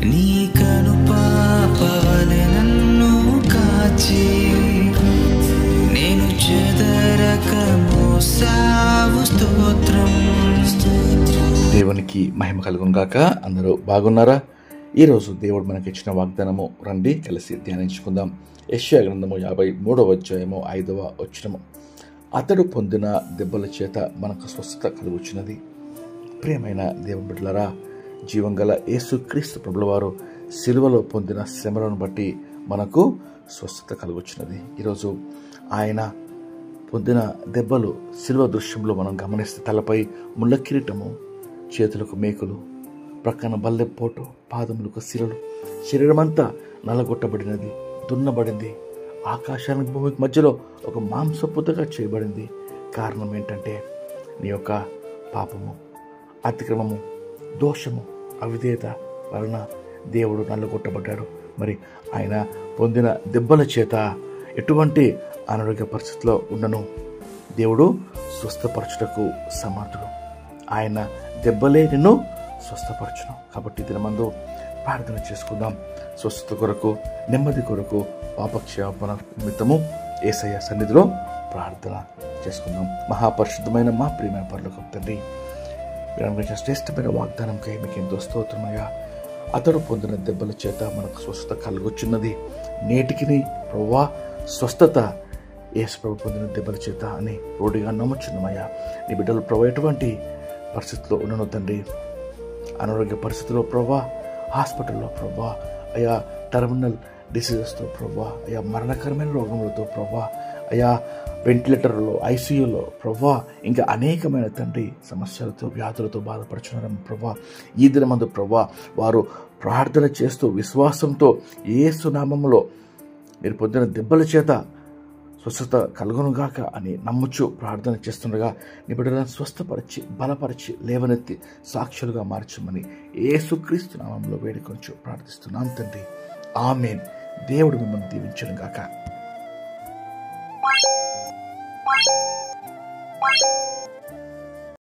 నీ కనుపాపవలె నన్ను కాచి నేను చెదరక మోసావు స్తోత్రం. దేవునికి మహిమ కలుగును గాక. అందరూ బాగున్నారా? ఈరోజు దేవుడు మనకి ఇచ్చిన వాగ్దానము రండి కలిసి ధ్యానించుకుందాం. యెషయా గ్రంథము 53వ అధ్యాయము 5వ వచనము. అతడు పొందిన దెబ్బల చేత మనకు స్వస్థత కలుగుచున్నది. ప్రియమైన దేవుని బిడ్డలారా, జీవం గల యేసుక్రీస్తు ప్రభుల వారు సిలువలో పొందిన శ్రమలను బట్టి మనకు స్వస్థత కలుగుచున్నది. ఈరోజు ఆయన పొందిన దెబ్బలు సిలువ దృశ్యంలో మనం గమనిస్తే తలపై ముళ్ళ కిరీటము, చేతులకు మేకులు, ప్రక్కన బల్లెపోటు, పాదములకు శిరలు, శరీరమంతా నలగొట్టబడినది, దున్నబడింది. ఆకాశానికి భూమికి మధ్యలో ఒక మాంసపుతగా చేయబడింది. కారణం ఏంటంటే నీ యొక్క పాపము, అతిక్రమము, దోషము, అవిధేయత వలన దేవుడు నల్లగొట్టబడ్డాడు. మరి ఆయన పొందిన దెబ్బల చేత ఎటువంటి అనారోగ్య పరిస్థితిలో ఉండను దేవుడు స్వస్థపరచుటకు సమర్థుడు. ఆయన దెబ్బలే నిన్ను స్వస్థపరచును. కాబట్టి దినమందు ప్రార్థన చేసుకుందాం. స్వస్థత కొరకు, నెమ్మది కొరకు, పాపక్షేమణ నిమిత్తము యేసయ్య సన్నిధిలో ప్రార్థన చేసుకుందాం. మహాపరిశుద్ధమైన మా ప్రియమైన పరలోకపు తండ్రి, శ్రేష్టమైన వాగ్దానంకై మీకు ఎంతో స్తోత్రమయ్యా. అతడు పొందిన దెబ్బల చేత మనకు స్వస్థత కలుగుచున్నది. నేటికి ప్రభువా స్వస్థత యేసు ప్రభు పొందిన దెబ్బల చేత అని రోడ్డుగా నమ్ముచున్నామయ్యా. నీ బిడ్డలు ప్రభు ఎటువంటి పరిస్థితిలో ఉండను తండ్రి, అనారోగ్య పరిస్థితిలో ప్రభా, హాస్పిటల్లో ప్రభా, అయా టర్మినల్ డిసీజెస్తో ప్రభా, అయా మరణకరమైన రోగములతో ప్రభా, అయా వెంటిలేటర్లో, ఐసీయూలో ప్రభా, ఇంకా అనేకమైన తండ్రి సమస్యలతో, వ్యాధులతో బాధపడుచున్నారని ప్రభా, ఈ దినమందు ప్రభా వారు ప్రార్థన చేస్తూ విశ్వాసంతో యేసు నామములో మీరు పొందిన దెబ్బల చేత స్వస్థత కలుగునుగాక అని నమ్ముచు ప్రార్థన చేస్తుండగా నీ బిడ్డలను స్వస్థపరిచి, బలపరిచి, లేవనెత్తి సాక్షులుగా మార్చమని యేసుక్రీస్తు నామములో వేడుకొంచు ప్రార్థిస్తున్నాం తండ్రి. ఆమేన్. దేవుడు మిమ్మల్ని దీవించును గాక.